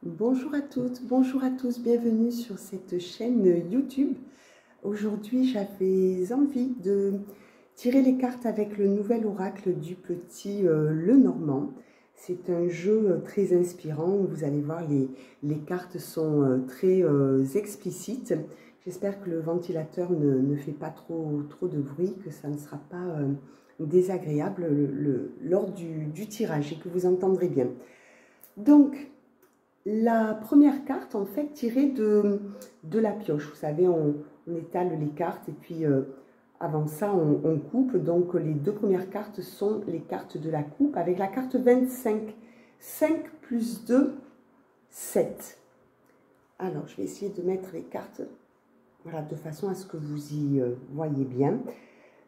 Bonjour à toutes, bonjour à tous, bienvenue sur cette chaîne YouTube. Aujourd'hui, j'avais envie de tirer les cartes avec le nouvel oracle du petit Lenormand. C'est un jeu très inspirant, vous allez voir, les cartes sont très explicites. J'espère que le ventilateur ne fait pas trop de bruit, que ça ne sera pas désagréable lors du tirage et que vous entendrez bien. Donc, la première carte, en fait, tirée de la pioche. Vous savez, on étale les cartes et puis avant ça, on coupe. Donc, les deux premières cartes sont les cartes de la coupe avec la carte 25. 5 plus 2, 7. Alors, je vais essayer de mettre les cartes voilà, de façon à ce que vous y voyez bien.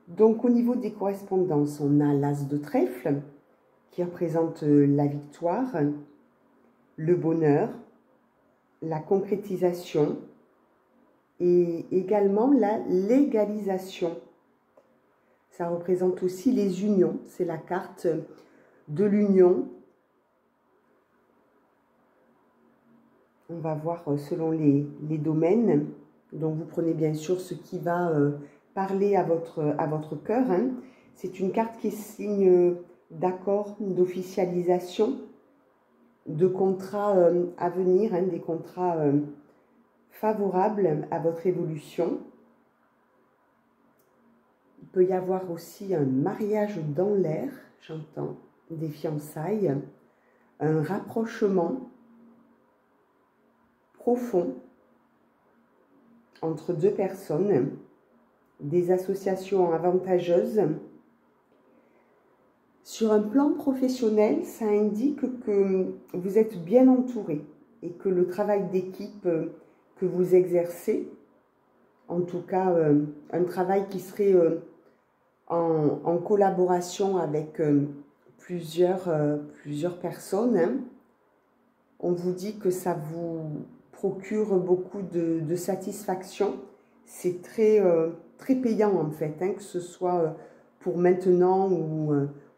Donc, au niveau des correspondances, on a l'As de trèfle qui représente la victoire, le bonheur, la concrétisation et également la légalisation. Ça représente aussi les unions. C'est la carte de l'union. On va voir selon les domaines. Donc vous prenez bien sûr ce qui va parler à votre cœur. Hein. C'est une carte qui est signe d'accord, d'officialisation, de contrats à venir, hein, des contrats favorables à votre évolution. Il peut y avoir aussi un mariage dans l'air, j'entends, des fiançailles, un rapprochement profond entre deux personnes, des associations avantageuses. Sur un plan professionnel, ça indique que vous êtes bien entouré et que le travail d'équipe que vous exercez, en tout cas un travail qui serait en collaboration avec plusieurs personnes, hein, on vous dit que ça vous procure beaucoup de satisfaction. C'est très payant en fait, hein, que ce soit pour maintenant ou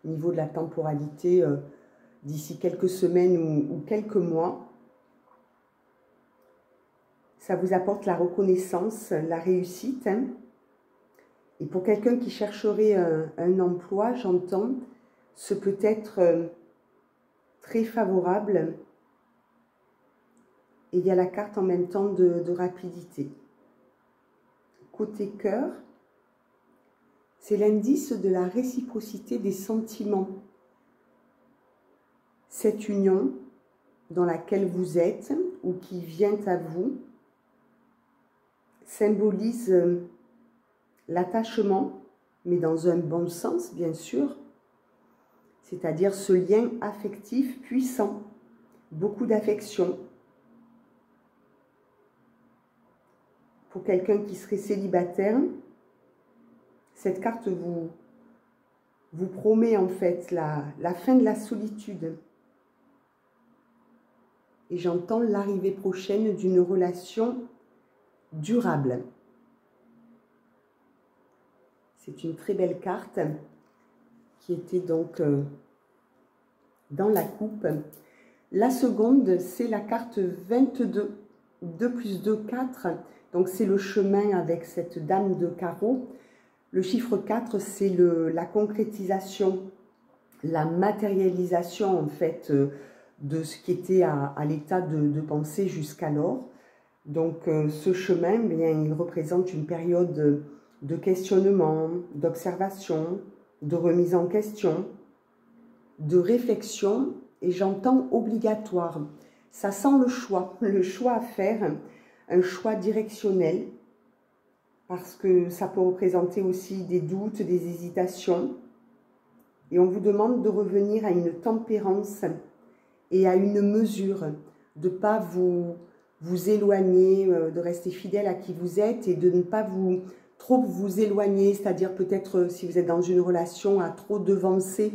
au niveau de la temporalité d'ici quelques semaines ou quelques mois. Ça vous apporte la reconnaissance, la réussite. Hein. Et pour quelqu'un qui chercherait un emploi, j'entends, ce peut être très favorable. Et il y a la carte en même temps de rapidité. Côté cœur, c'est l'indice de la réciprocité des sentiments. Cette union dans laquelle vous êtes ou qui vient à vous symbolise l'attachement, mais dans un bon sens, bien sûr, c'est-à-dire ce lien affectif puissant, beaucoup d'affection. Pour quelqu'un qui serait célibataire, cette carte vous promet en fait la fin de la solitude. Et j'entends l'arrivée prochaine d'une relation durable. C'est une très belle carte qui était donc dans la coupe. La seconde, c'est la carte 22. 2 plus 2, 4. Donc c'est le chemin avec cette dame de carreau. Le chiffre 4, c'est la concrétisation, la matérialisation en fait de ce qui était à l'état de pensée jusqu'alors. Donc ce chemin, bien, il représente une période de questionnement, d'observation, de remise en question, de réflexion, et j'entends obligatoire. Ça sent le choix à faire, un choix directionnel, parce que ça peut représenter aussi des doutes, des hésitations. Et on vous demande de revenir à une tempérance et à une mesure, de ne pas vous éloigner, de rester fidèle à qui vous êtes et de ne pas trop vous éloigner, c'est-à-dire peut-être si vous êtes dans une relation à trop devancer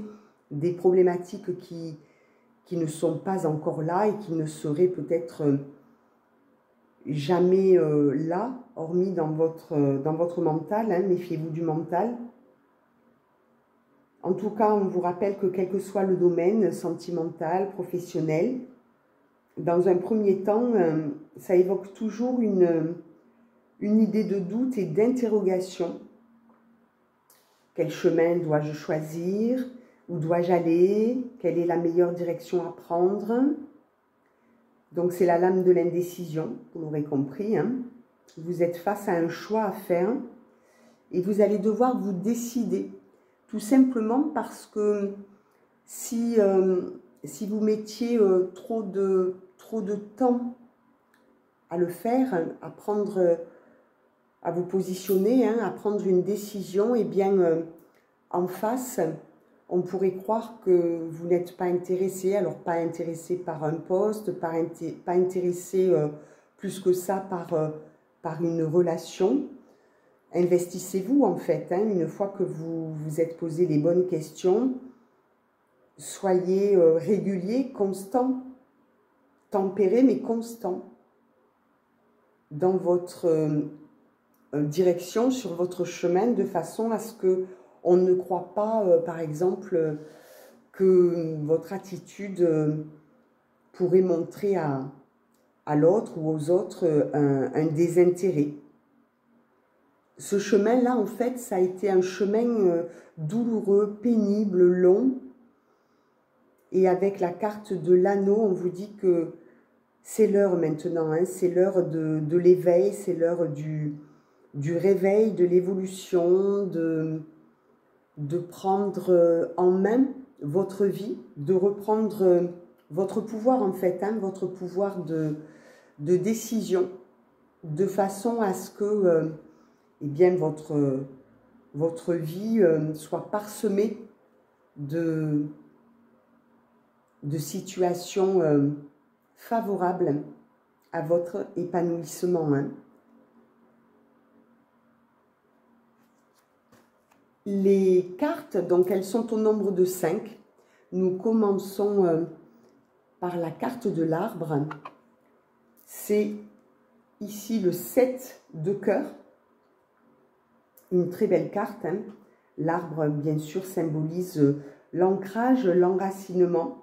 des problématiques qui ne sont pas encore là et qui ne seraient peut-être jamais là, hormis dans votre mental, hein, méfiez-vous du mental. En tout cas, on vous rappelle que quel que soit le domaine, sentimental, professionnel, dans un premier temps, ça évoque toujours une idée de doute et d'interrogation. Quel chemin dois-je choisir? Où dois-je aller? Quelle est la meilleure direction à prendre? Donc c'est la lame de l'indécision, vous l'aurez compris. Hein. Vous êtes face à un choix à faire et vous allez devoir vous décider. Tout simplement parce que si vous mettiez trop de temps à le faire, à vous positionner, hein, à prendre une décision, eh bien en face, on pourrait croire que vous n'êtes pas intéressé, alors pas intéressé par un poste, pas intéressé plus que ça par une relation. Investissez-vous en fait, hein, une fois que vous vous êtes posé les bonnes questions, soyez régulier, constant, tempéré mais constant dans votre direction, sur votre chemin, de façon à ce que on ne croit pas, par exemple, que votre attitude pourrait montrer à l'autre ou aux autres un désintérêt. Ce chemin-là, en fait, ça a été un chemin douloureux, pénible, long. Et avec la carte de l'anneau, on vous dit que c'est l'heure maintenant, hein, c'est l'heure de l'éveil, c'est l'heure du réveil, de l'évolution, de prendre en main votre vie, de reprendre votre pouvoir en fait, hein, votre pouvoir de décision, de façon à ce que eh bien, votre vie soit parsemée de situations favorables à votre épanouissement. Hein. Les cartes, donc elles sont au nombre de 5. Nous commençons par la carte de l'arbre. C'est ici le 7 de cœur. Une très belle carte. Hein. L'arbre, bien sûr, symbolise l'ancrage, l'enracinement,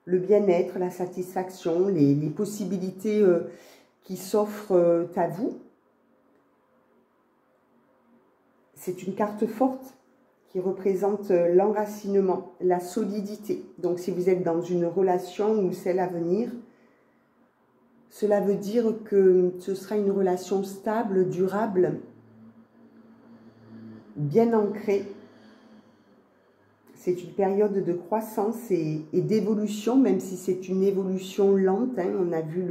le bien-être, la satisfaction, les possibilités qui s'offrent à vous. C'est une carte forte qui représente l'enracinement, la solidité. Donc, si vous êtes dans une relation ou celle à venir, cela veut dire que ce sera une relation stable, durable, bien ancrée. C'est une période de croissance et d'évolution, même si c'est une évolution lente. Hein. On a vu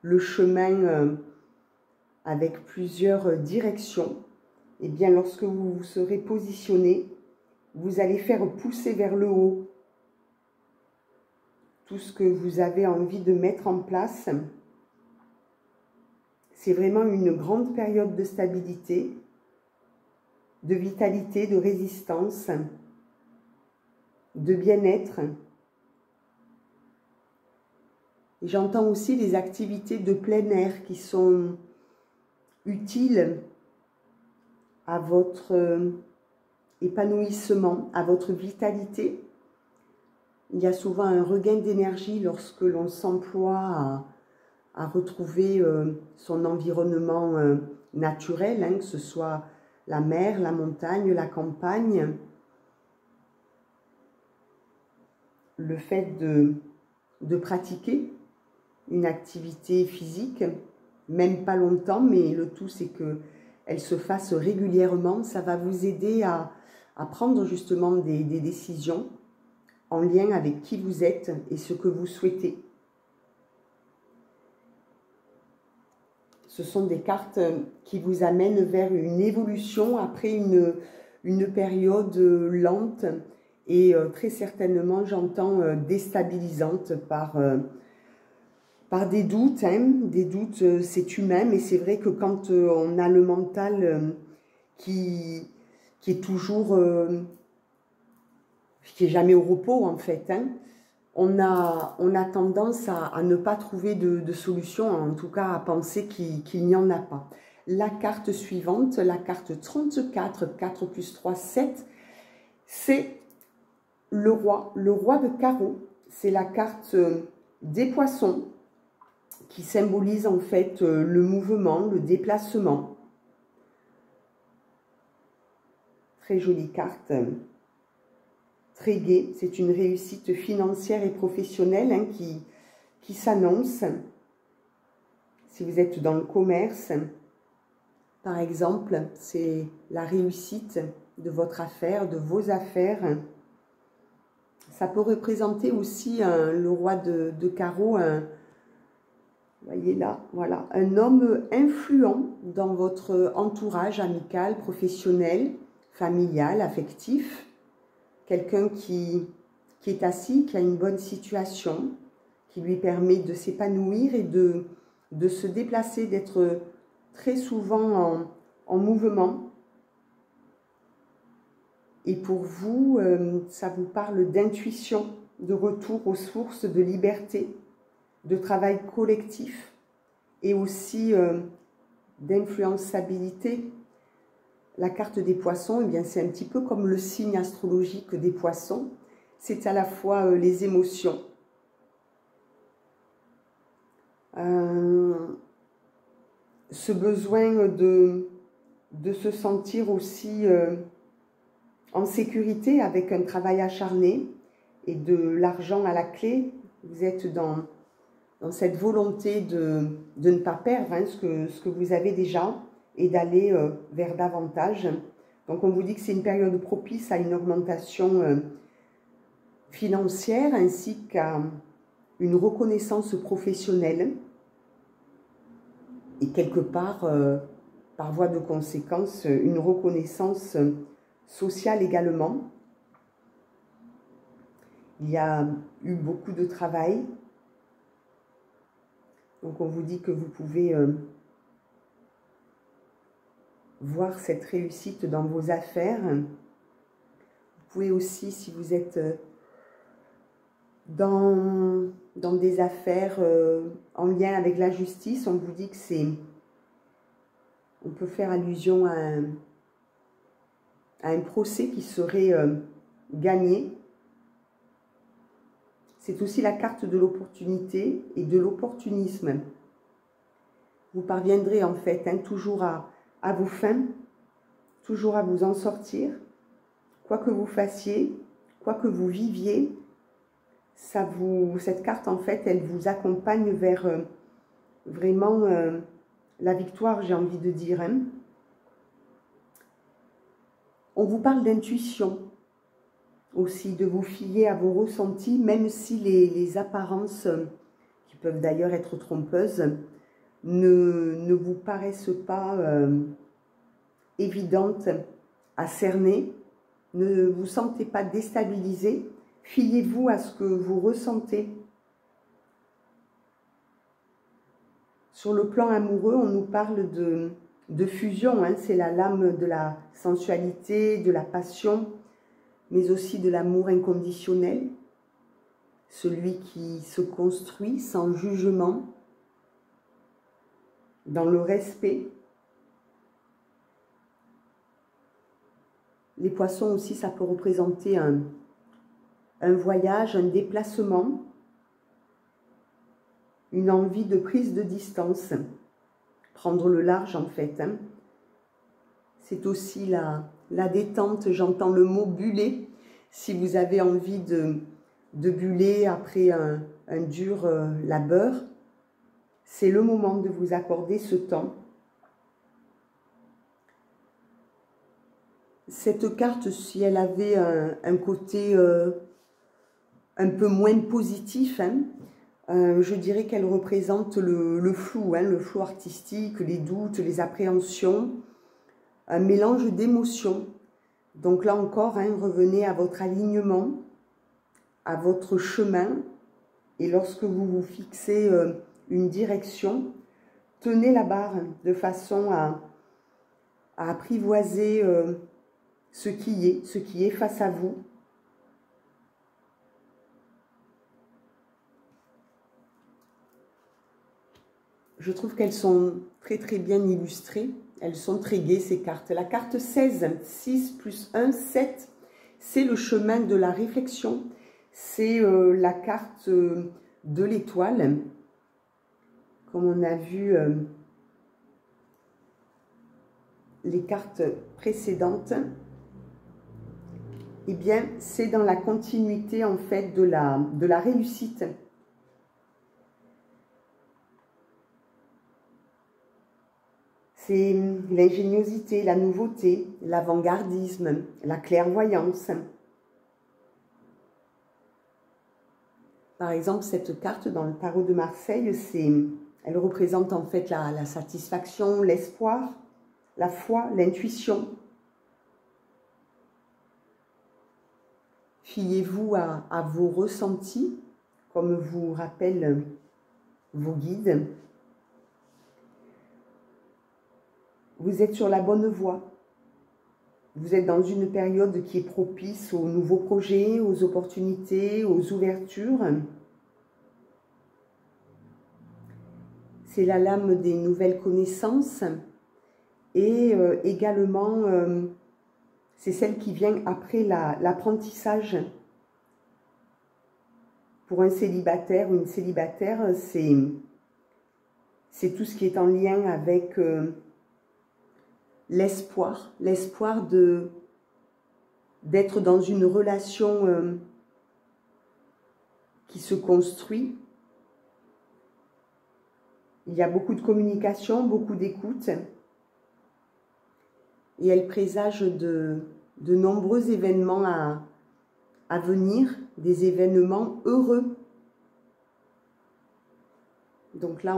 le chemin avec plusieurs directions. Eh bien, lorsque vous serez positionné, vous allez faire pousser vers le haut tout ce que vous avez envie de mettre en place. C'est vraiment une grande période de stabilité, de vitalité, de résistance, de bien-être. J'entends aussi les activités de plein air qui sont utiles à votre épanouissement, à votre vitalité. Il y a souvent un regain d'énergie lorsque l'on s'emploie à retrouver son environnement naturel, hein, que ce soit la mer, la montagne, la campagne. Le fait de pratiquer une activité physique, même pas longtemps, mais le tout c'est qu'elle se fasse régulièrement. Ça va vous aider à prendre justement des décisions en lien avec qui vous êtes et ce que vous souhaitez. Ce sont des cartes qui vous amènent vers une évolution après une période lente et très certainement, j'entends, déstabilisante par des doutes. Hein. Des doutes, c'est humain, mais c'est vrai que quand on a le mental qui est toujours, qui est jamais au repos en fait, hein, on a tendance à ne pas trouver de solution, en tout cas à penser qu'il n'y en a pas. La carte suivante, la carte 34, 4 plus 3, 7, c'est le roi de carreau. C'est la carte des poissons. qui symbolise en fait le mouvement, le déplacement. Très jolie carte, très gaie. C'est une réussite financière et professionnelle hein, qui s'annonce. Si vous êtes dans le commerce, par exemple, c'est la réussite de votre affaire, de vos affaires. Ça peut représenter aussi le roi de carreau, vous voyez là, voilà, un homme influent dans votre entourage amical, professionnel, familial, affectif. Quelqu'un qui est assis, qui a une bonne situation, qui lui permet de s'épanouir et de se déplacer, d'être très souvent en mouvement. Et pour vous, ça vous parle d'intuition, de retour aux sources, de liberté, de travail collectif et aussi d'influençabilité. La carte des poissons, eh bien, c'est un petit peu comme le signe astrologique des poissons. C'est à la fois les émotions, ce besoin de se sentir aussi en sécurité avec un travail acharné et de l'argent à la clé. Vous êtes dans cette volonté de ne pas perdre hein, ce que vous avez déjà et d'aller vers davantage. Donc on vous dit que c'est une période propice à une augmentation financière ainsi qu'à une reconnaissance professionnelle et quelque part, par voie de conséquence, une reconnaissance sociale également. Il y a eu beaucoup de travail. Donc on vous dit que vous pouvez voir cette réussite dans vos affaires. Vous pouvez aussi, si vous êtes dans des affaires en lien avec la justice, on vous dit que c'est... On peut faire allusion à un procès qui serait gagné. C'est aussi la carte de l'opportunité et de l'opportunisme. Vous parviendrez en fait hein, toujours à vos fins, toujours à vous en sortir, quoi que vous fassiez, quoi que vous viviez, cette carte en fait, elle vous accompagne vers vraiment la victoire, j'ai envie de dire. Hein. On vous parle d'intuition aussi, de vous fier à vos ressentis, même si les apparences, qui peuvent d'ailleurs être trompeuses, ne vous paraissent pas évidentes à cerner. Ne vous sentez pas déstabilisé. Fiez-vous à ce que vous ressentez. Sur le plan amoureux, on nous parle de fusion. Hein, c'est la lame de la sensualité, de la passion, mais aussi de l'amour inconditionnel. Celui qui se construit sans jugement, dans le respect. Les poissons aussi, ça peut représenter un voyage, un déplacement, une envie de prise de distance, prendre le large en fait. Hein. C'est aussi la détente, j'entends le mot buller, si vous avez envie de buller après un dur labeur. C'est le moment de vous accorder ce temps. Cette carte, si elle avait un côté un peu moins positif, hein, je dirais qu'elle représente le flou, hein, le flou artistique, les doutes, les appréhensions, un mélange d'émotions. Donc là encore, hein, revenez à votre alignement, à votre chemin, et lorsque vous vous fixez une direction, tenez la barre de façon à apprivoiser ce qui est face à vous. Je trouve qu'elles sont très très bien illustrées. Elles sont très gaies ces cartes. La carte 16, 6 plus 1, 7, c'est le chemin de la réflexion. C'est la carte de l'étoile. comme on a vu les cartes précédentes, eh bien, c'est dans la continuité, en fait, de la réussite. C'est l'ingéniosité, la nouveauté, l'avant-gardisme, la clairvoyance. Par exemple, cette carte dans le tarot de Marseille, elle représente en fait la satisfaction, l'espoir, la foi, l'intuition. Fiez-vous à vos ressentis, comme vous rappellent vos guides. Vous êtes sur la bonne voie. Vous êtes dans une période qui est propice aux nouveaux projets, aux opportunités, aux ouvertures. C'est la lame des nouvelles connaissances et également, c'est celle qui vient après l'apprentissage. Pour un célibataire ou une célibataire, c'est tout ce qui est en lien avec l'espoir d'être dans une relation qui se construit. Il y a beaucoup de communication, beaucoup d'écoute. Et elle présage de nombreux événements à venir, des événements heureux. Donc là,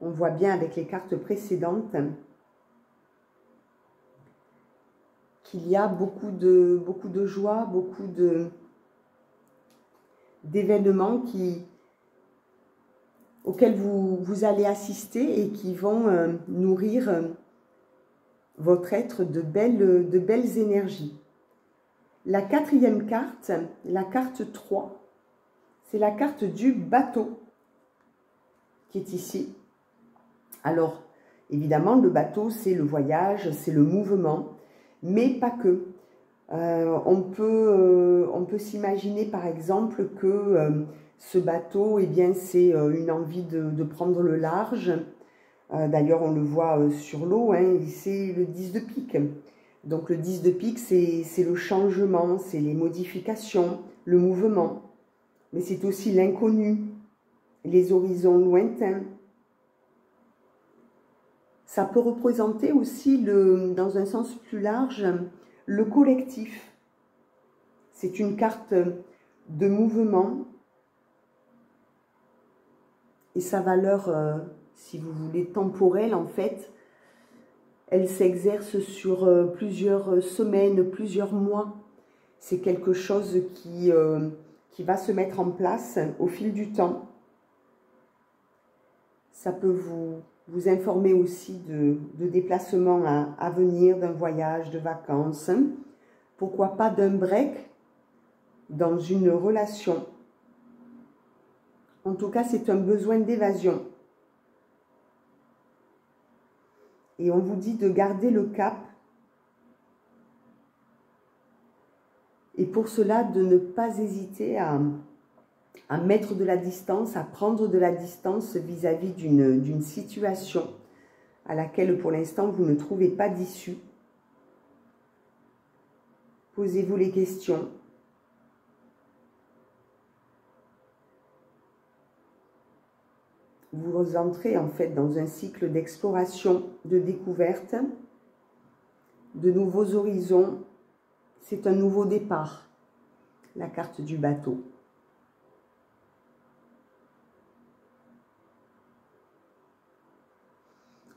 on voit bien avec les cartes précédentes qu'il y a beaucoup de joie, beaucoup d'événements auxquels vous allez assister et qui vont nourrir votre être de belles énergies. La quatrième carte, la carte 3, c'est la carte du bateau qui est ici. Alors, évidemment, le bateau, c'est le voyage, c'est le mouvement, mais pas que. On peut s'imaginer, par exemple, que ce bateau, eh bien, c'est une envie de prendre le large. D'ailleurs, on le voit sur l'eau, hein, c'est le 10 de pique. Donc, le 10 de pique, c'est le changement, c'est les modifications, le mouvement. Mais c'est aussi l'inconnu, les horizons lointains. Ça peut représenter aussi, dans un sens plus large, le collectif. C'est une carte de mouvement. Et sa valeur, si vous voulez, temporelle, en fait, elle s'exerce sur plusieurs semaines, plusieurs mois. C'est quelque chose qui va se mettre en place au fil du temps. Ça peut vous informer aussi de déplacements à venir, d'un voyage, de vacances. Pourquoi pas d'un break dans une relation. En tout cas, c'est un besoin d'évasion. Et on vous dit de garder le cap. Et pour cela, de ne pas hésiter à mettre de la distance, à prendre de la distance vis-à-vis d'une situation à laquelle, pour l'instant, vous ne trouvez pas d'issue. Posez-vous les questions. Vous entrez en fait dans un cycle d'exploration, de découverte, de nouveaux horizons. C'est un nouveau départ, la carte du bateau.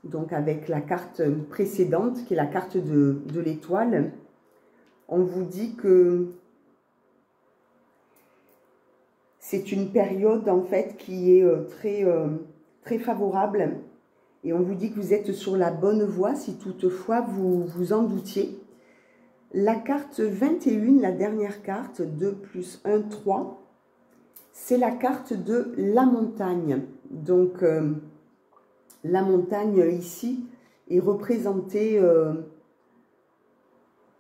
Donc avec la carte précédente, qui est la carte de l'étoile, on vous dit que c'est une période en fait qui est très favorable. Et on vous dit que vous êtes sur la bonne voie si toutefois vous vous en doutiez. La carte 21, la dernière carte, 2 plus 1, 3, c'est la carte de la montagne. Donc, la montagne ici est représentée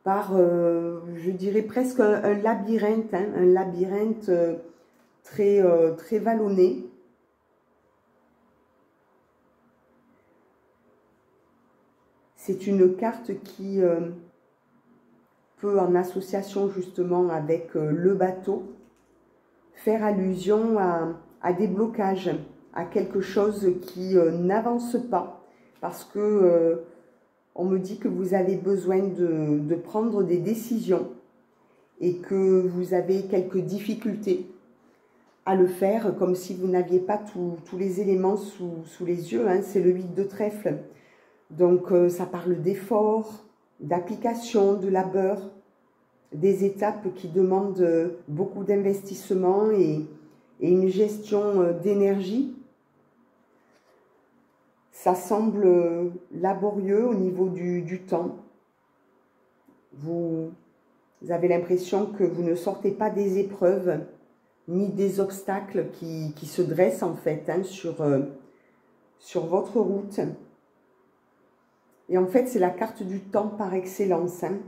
par, je dirais presque un labyrinthe, hein, un labyrinthe très vallonné. C'est une carte qui peut, en association justement avec le bateau, faire allusion à des blocages, à quelque chose qui n'avance pas, parce que on me dit que vous avez besoin de prendre des décisions et que vous avez quelques difficultés à le faire, comme si vous n'aviez pas tous les éléments sous les yeux, hein. C'est le 8 de trèfle. Donc ça parle d'efforts, d'application, de labeur, des étapes qui demandent beaucoup d'investissement et une gestion d'énergie. Ça semble laborieux au niveau du temps. Vous avez l'impression que vous ne sortez pas des épreuves ni des obstacles qui se dressent en fait, hein, sur votre route. Et en fait, c'est la carte du temps par excellence, hein.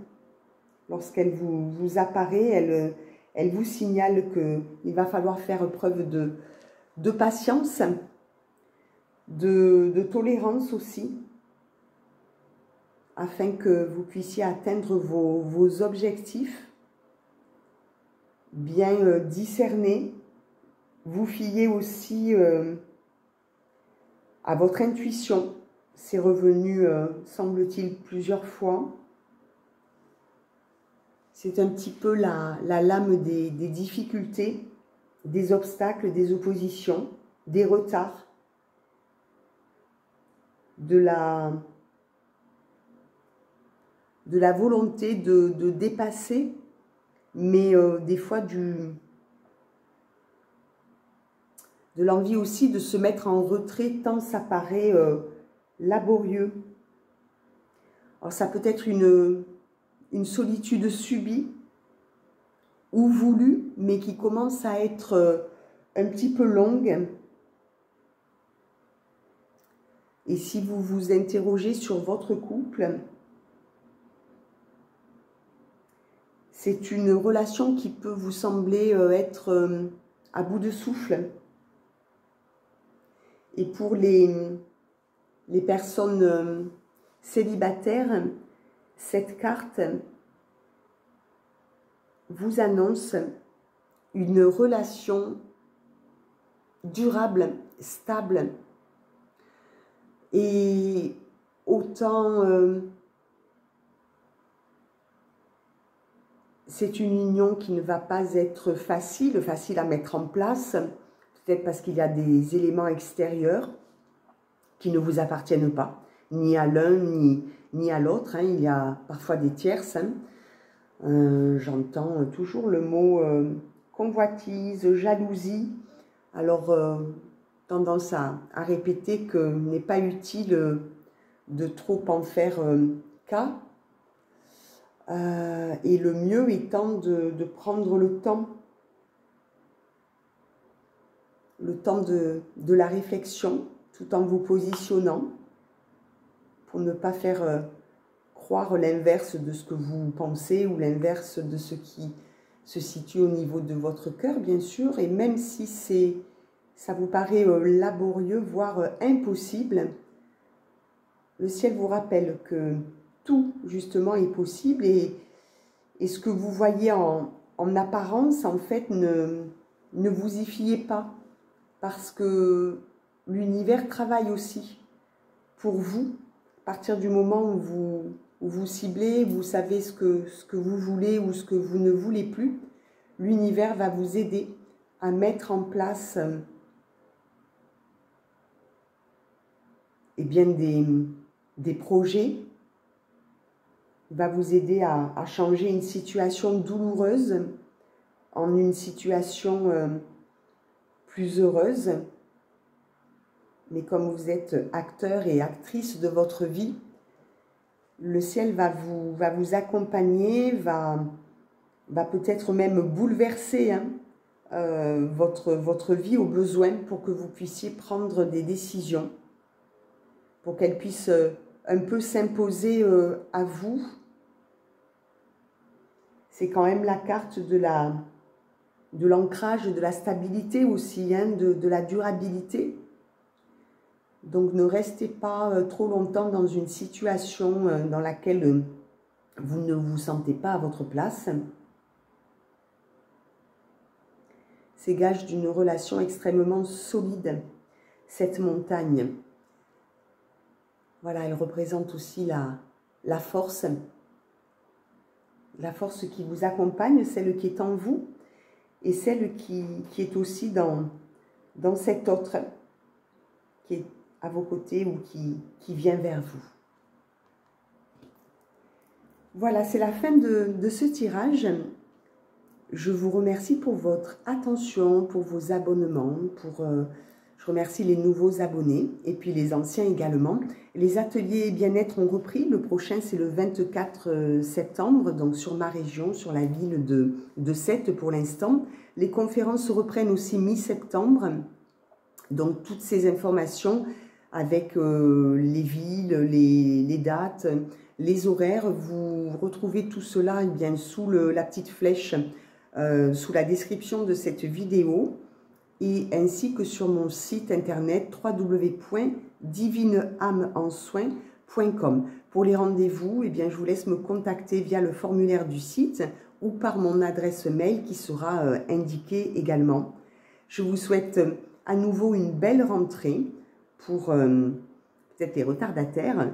Lorsqu'elle vous apparaît, elle vous signale qu'il va falloir faire preuve de patience, de tolérance aussi, afin que vous puissiez atteindre vos objectifs, bien discerner. Vous fiez aussi à votre intuition. C'est revenu, semble-t-il, plusieurs fois. C'est un petit peu la lame des difficultés, des obstacles, des oppositions, des retards, de la volonté de dépasser, mais des fois de l'envie aussi de se mettre en retrait tant ça paraît laborieux. Alors ça peut être une solitude subie ou voulue, mais qui commence à être un petit peu longue. Et si vous vous interrogez sur votre couple, c'est une relation qui peut vous sembler être à bout de souffle. Et pour les personnes célibataires, cette carte vous annonce une relation durable, stable. Et autant c'est une union qui ne va pas être facile à mettre en place, peut-être parce qu'il y a des éléments extérieurs qui ne vous appartiennent pas, ni à l'un ni à l'autre, hein. Il y a parfois des tierces, hein. J'entends toujours le mot convoitise, jalousie. Alors, tendance à répéter que n'est pas utile de trop en faire cas. Et le mieux étant de prendre le temps de la réflexion, tout en vous positionnant, pour ne pas faire croire l'inverse de ce que vous pensez ou l'inverse de ce qui se situe au niveau de votre cœur, bien sûr. Et même si ça vous paraît laborieux, voire impossible, le ciel vous rappelle que tout, justement, est possible et ce que vous voyez en apparence, en fait, ne vous y fiez pas, parce que l'univers travaille aussi pour vous. À partir du moment où vous ciblez, vous savez ce que vous voulez ou ce que vous ne voulez plus, l'univers va vous aider à mettre en place eh bien des projets. Il va vous aider à changer une situation douloureuse en une situation plus heureuse. Mais comme vous êtes acteur et actrice de votre vie, le ciel va vous accompagner, va peut-être même bouleverser, hein, votre vie au besoin pour que vous puissiez prendre des décisions, pour qu'elles puissent un peu s'imposer à vous. C'est quand même la carte de l'ancrage, de la stabilité aussi, hein, de la durabilité. Donc ne restez pas trop longtemps dans une situation dans laquelle vous ne vous sentez pas à votre place. C'est gage d'une relation extrêmement solide, cette montagne. Voilà, elle représente aussi la force qui vous accompagne, celle qui est en vous, et celle qui est aussi dans cet autre, qui est à vos côtés ou qui vient vers vous. Voilà, c'est la fin de ce tirage. Je vous remercie pour votre attention, pour vos abonnements, je remercie les nouveaux abonnés et puis les anciens également. Les ateliers bien-être ont repris. Le prochain, c'est le 24 septembre, donc sur ma région, sur la ville de Sète pour l'instant. Les conférences reprennent aussi mi-septembre. Donc, toutes ces informations avec les villes, les dates, les horaires, vous retrouvez tout cela eh bien, sous la petite flèche, sous la description de cette vidéo. Et ainsi que sur mon site internet www.divineâmeensoins.com. Pour les rendez-vous, eh bien, je vous laisse me contacter via le formulaire du site ou par mon adresse mail qui sera indiquée également. Je vous souhaite à nouveau une belle rentrée pour peut-être les retardataires.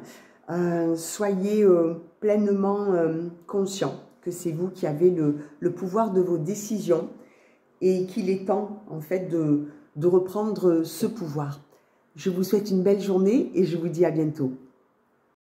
Soyez pleinement conscients que c'est vous qui avez le pouvoir de vos décisions et qu'il est temps, en fait, de reprendre ce pouvoir. Je vous souhaite une belle journée et je vous dis à bientôt.